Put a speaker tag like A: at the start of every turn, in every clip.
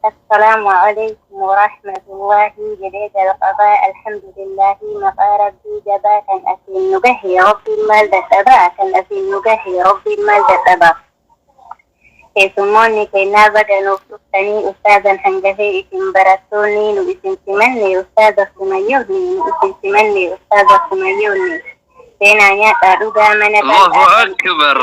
A: السلام عليكم ورحمة الله جديد القضاء الحمد لله مقار ربي جبا كان أسين نجهي ربي المال دتبا كان أسين نجهي ربي المال دتبا كيسموني كينا بدا نفتني أستاذا حنجفي اسم برسوني نبسم سمني أستاذ سميوني نبسم سمني أستاذ سميوني كينا نياتا رجا من
B: الله أكبر.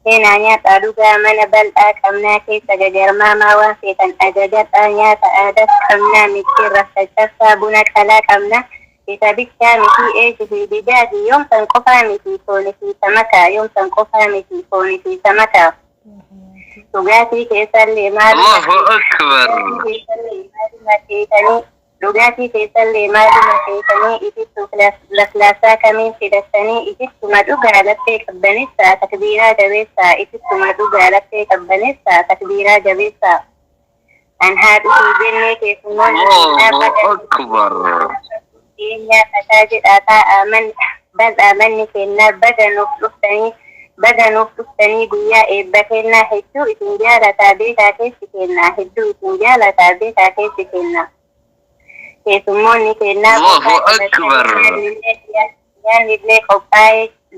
A: كينا نياتا رجا من بل أكمنا كيس جرماما وافيتا أجدت آيات آدت أمنا مكير رفتشفا بنك هلاك أمنا كتابك كامي في إيش في بدادي يوم تنقفا مكي كوني في سمكا يوم تنقفا مكي كوني في سمكا تجاتي كيسر لي مال
B: الله أكبر.
A: لغاتي كيسر لي مال مكيتني إتت لفلاسا كمين فلسني إتت مدوغا لبتك بنسا تكبيرا جبسا إتت مدوغا لبتك بنسا تكبيرا جبسا أن هذه جنة كيسمون
B: الله أكبر.
A: إني فتاجد أتا آمن بل آمني كنا بدا نفتني بيا إبكنا هدو إتنجالة تابيتا كيسكنا هدو إتنجالة تابيتا كيسكنا كيسموني كنا
B: الله أكبر.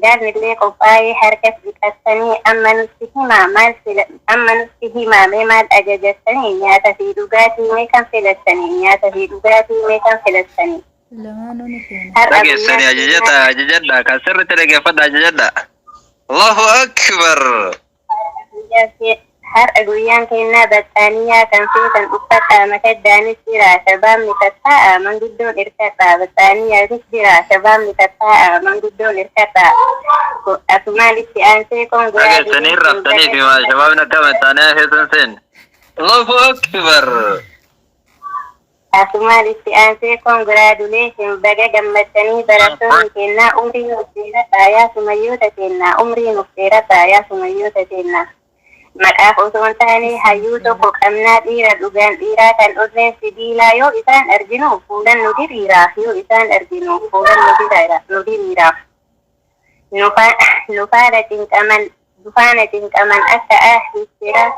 A: جانب لي قبائي حركة بكستني أما نسكهما مما أججستني نياتا في دقاتي ميكا فلسطني نياتا في دقاتي ميكا فلسطني
B: لقي أججتا أججتا كسر تلقى فد أججتا. الله أكبر.
A: har aguyan kenna battaniya kan fitan uffata makaddanis jira shabam mitatta'a man guddoon irkata battaniya jira shabam mitatta'a man guddoon irkata asumalitti aansee kon
B: لقي سنين رفتني بما شبابنا كما تانيا في سنسين. الله أكبر.
A: asumalitti aansee kon gradulation baga gammattanii barattoonni kennaa umrii nufteerata yaa sumayyoota kennaa umrii nufteerata yaa sumayyoota kennaa maqaaf osoo hin taane hayyuu tokko qabnaa dhiira dhugaan dhiiraa kan onneen sibiilaa yoo isaan arginu fuulan nu diriiraa yoo isaan arginu fuulan nu diriiraa nufaana cinqaman akka ahli siraa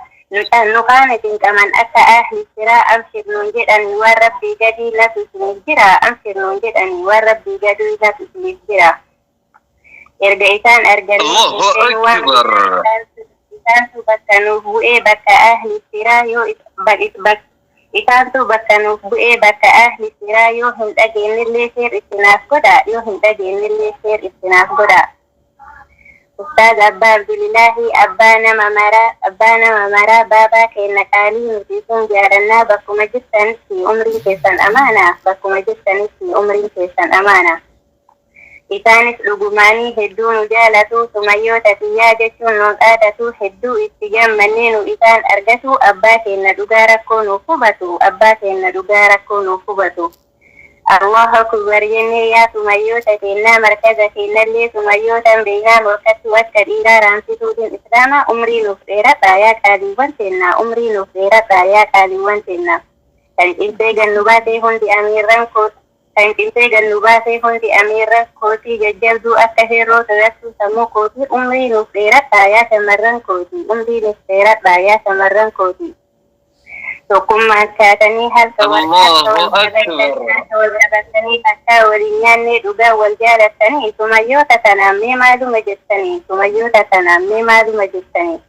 A: nufaana cinqaman akka ahli siraa amshir nuun jedhani waan rabbii gadii natu isiniif jira amshir nuun jedhani waan rabbii gadii natu isiniif jira erga isaan arganii isaantu bakka nuuf bu'ee bakka ahli siraa yoo isaantu bakka nuuf bu'ee bakka ahli siraa yoo hin dhageenyillee seer istinaaf godha yoo hin dhageenyillee seer istinaaf godha. Ustaaz Abbaa Abdullaahi abbaa nama maraa baabaa kenna qaalii nuti sun jaarannaa bakkuma jirtanitti umrii keessan amaana bakkuma jirtanitti umrii keessan amaana. Isaanis dhugumaanii hedduu nu jaalatu sumayyoota xiyyaa jechuun nuun dhaadatu hedduu itti gammannee nu isaan argatu abbaa keenya dhugaa rakkoo nuuf hubatu abbaa keenya dhugaa rakkoo nuuf hubatu. Allahu akbar jennee yaa sumayyoota kennaa markaza kennallee sumayyootan beeynaa morkattu akka dhiiraa raamsituutiin islaamaa umrii nuuf dheeradha yaa qaaliiwwan kennaa umrii nuuf dheeradha yaa qaaliiwwan kennaa kan cimsee gannu baatee hundi amiirran koota. Kan cimsee gannu baasee hundi amiirra kootii jajjabduu akka heeroo tajaajiltu sammuu kootii umrii nuuf dheeradha yaa shamarran kootii umrii nuuf dheeradha yaa shamarran kootii. Tokkummaa kaatanii halka wal qabatanii akka waliin nyaannee dhugaa wal jaalattanii sumayyoota tanaan mee maaluma jettanii sumayyoota tanaan mee maaluma jettanii.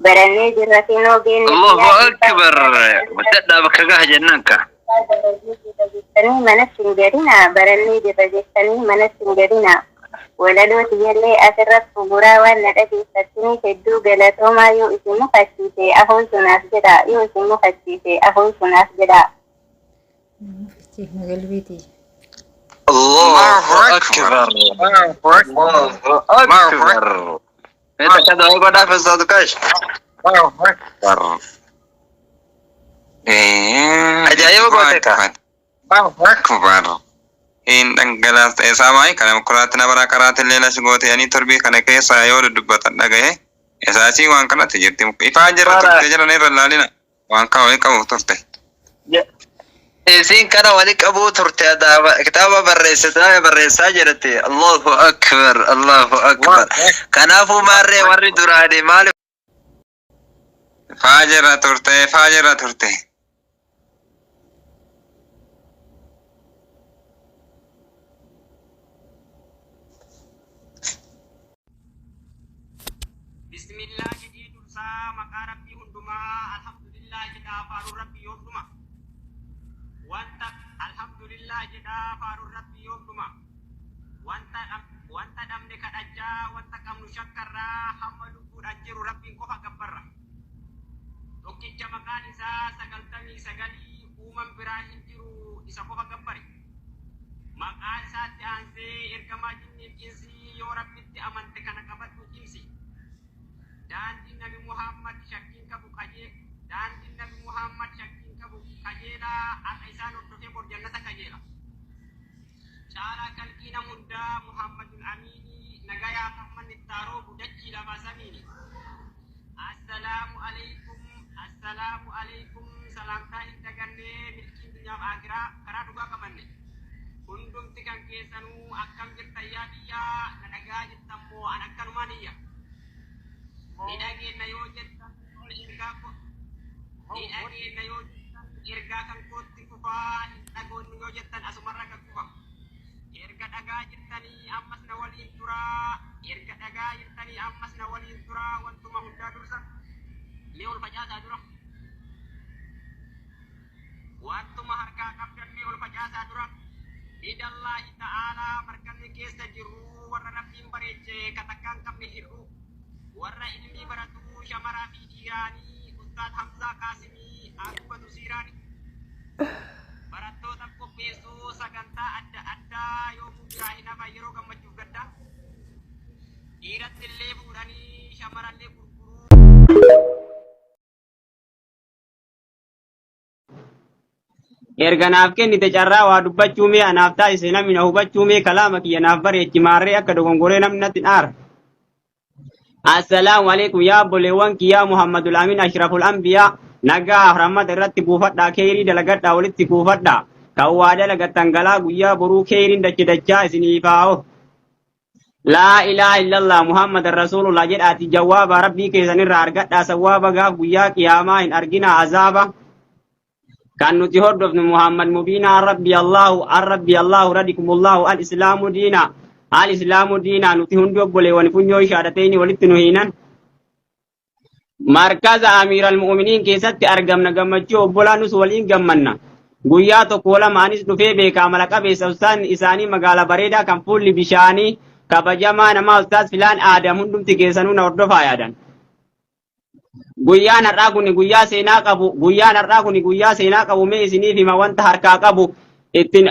A: Barannee jirra finoo geenne.
B: الله أكبر. وتدعى بكجاه جنانك.
A: mana singadina barannee jirra jettanii mana singadina walalooti jallee asirratti fuguraa waan na dhageeffattanii hedduu galatoomaa yoo isin mufachiise ahoon sunaaf jedha yoo isin mufachiise ahoon sunaaf jedha.
B: الله أكبر. الله أكبر. أنت كذا يقعد في الصدقاش. الله أكبر. أجايب قولك. الله أكبر. إن دنجلات إسامي كلام كراتنا برا كرات الليلة سقوط يعني تربي كنا كيس أيور الدبّة النجاة إساسي وان كنا تجرتي إفاجر تجرا نير اللالنا وان كاوي كاو ترتي إسين كنا ولك أبو ترتي هذا كتابة بريسة جرتي الله أكبر الله أكبر كنا فو مرة وري درادي مال Faajira turte.
C: Bismillah jedhee dursaa maqaa rabbii hundumaa alhamdulillah jedhaa faaruu rabbii yoomduma wanta alhamdulillah jedhaa faaruu rabbii yoomduma wanta dhabne kadhachaa wanta qabnu shakkarraa hamma lubbuudhaan jiru rabbiin qofa gabbarra tokkicha maqaan isaa 99 uuman biraa hin jiru isa qofa gabbare maqaa isaatti aansee ergamaa jinniif jinsi yoo rabbitti amante kana qabadhu jimsi daandii nabi Muhammad shakkiin qabu qajeelaa akka isaan hordofee bor jannata qajeela caalaa kalqiina hundaa Muhammadul Amiini nagayaa Muhammad ittaaroo budachii lama samiini assalaamu alaikum salaamtaa hin dagannee milkiin dunyaaf aakiraa karaa dhugaa qabanne hundumti kan keessanuu akkam jirtan yaa biyyaa na dhagaa jirtan moo an akkanumaan iyya Nidageenna yoo jettan ergaa kan kootti kufaa dhagoonni yoo jettan asumarra kan kufa erga dhagaa jirtanii ammas na waliin turaa wantuma hundaa dursa mee ol facaasaa dura wantuma harkaa qabdan mee ol facaasaa dura idallaahi ta'aalaa markanni keessa jirru warra rabbiin bareeche katakkaan qabne hir'u warra ilmi baratu shamaraa fi dhiiraanii ustaad Hamzaa Qaasimii Abbatu Siiraani barattoota qopheessuu sagantaa adda addaa yoomuu biraa hin hafa yeroo gammachuuf gadda dhiiratti illee fuudhanii shamarallee gurguruu erga naaf kennite carraa waa dubbachuu mee anaaf taasise namni na hubachuu mee kalaama kiyya naaf bareechi maarree akka dogongoree namni natti dhaara Assalamu alaikum ya boleewwan kiyyaa Muhammadul Amin Ashraful Anbiyaa nagaa rahmat irratti buufadhaa keerii dalagadhaa walitti kuufadhaa kan waa dalagattan galaa guyyaa boruu keeriin dachaa isiniifaa'o laa ilaaha illallah Muhammadan Rasulullah jedhaati jawaaba rabbii keessanirraa argadhaa sawwaaba gaaf guyyaa qiyaamaa hin argina azaaba kan nuti hordofnu Muhammad mubiina rabbi Allahu radikumullahu al-islaamu diina al-islaamu diina nuti hundi obboleewwan funyoo shahaadateeni walitti nu hiinan markaza amiral mu'miniin keessatti argamna gammachuu obbolaa nus waliin gammanna guyyaa tokko lamaanis dhufee beekaa mala qabeessa ustaan isaanii magaala bareedaa kan fuulli bishaanii kabajamaa namaa ustaas filaan aadam hundumti keessanuu na hordofaa yaadan guyyaan har'aa kun guyyaa seenaa qabu mee isiniif hima wanta harkaa qabu ittiin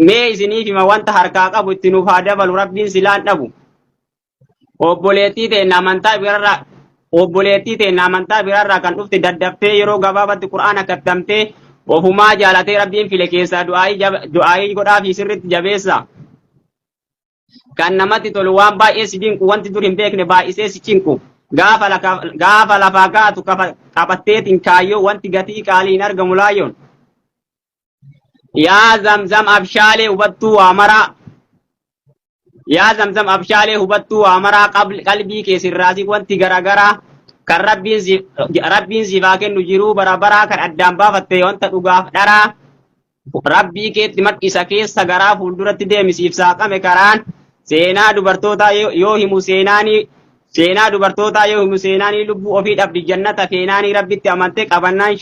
C: mee isiniif hima wanta harkaa qabu itti nuuf haa dabalu rabbiin silaan dhabu obboleettii ta'e amantaa biraarraa kan dhufte daddaftee yeroo gabaabatti qur'aana kattamtee ofumaa jaalatee rabbiin file keessaa du'aayii godhaa fi sirritti jabeessa kan namatti tolu waan baay'ee si dinqu wanti dur hin beekne baay'isee si cinku gaafa lafaa kaatu qabatteetiin kaayyoo wanti gatii qaalii hin argamu laayyoon yaa zamzam abshaalee hubattuu waa maraa qalbii keessirraasii wanti garagaraa kan rabbiin siifaa kennu jiruu barabaraa kan addaan baafatte wanta dhugaaf dharaa rabbii keetti maxxisa keessa garaa fuulduratti deemisiif saaqame karaan seenaa dubartootaa yoo himu seenaanii lubbuu ofii dhabdi jannata keenaanii rabbitti amante qabannaan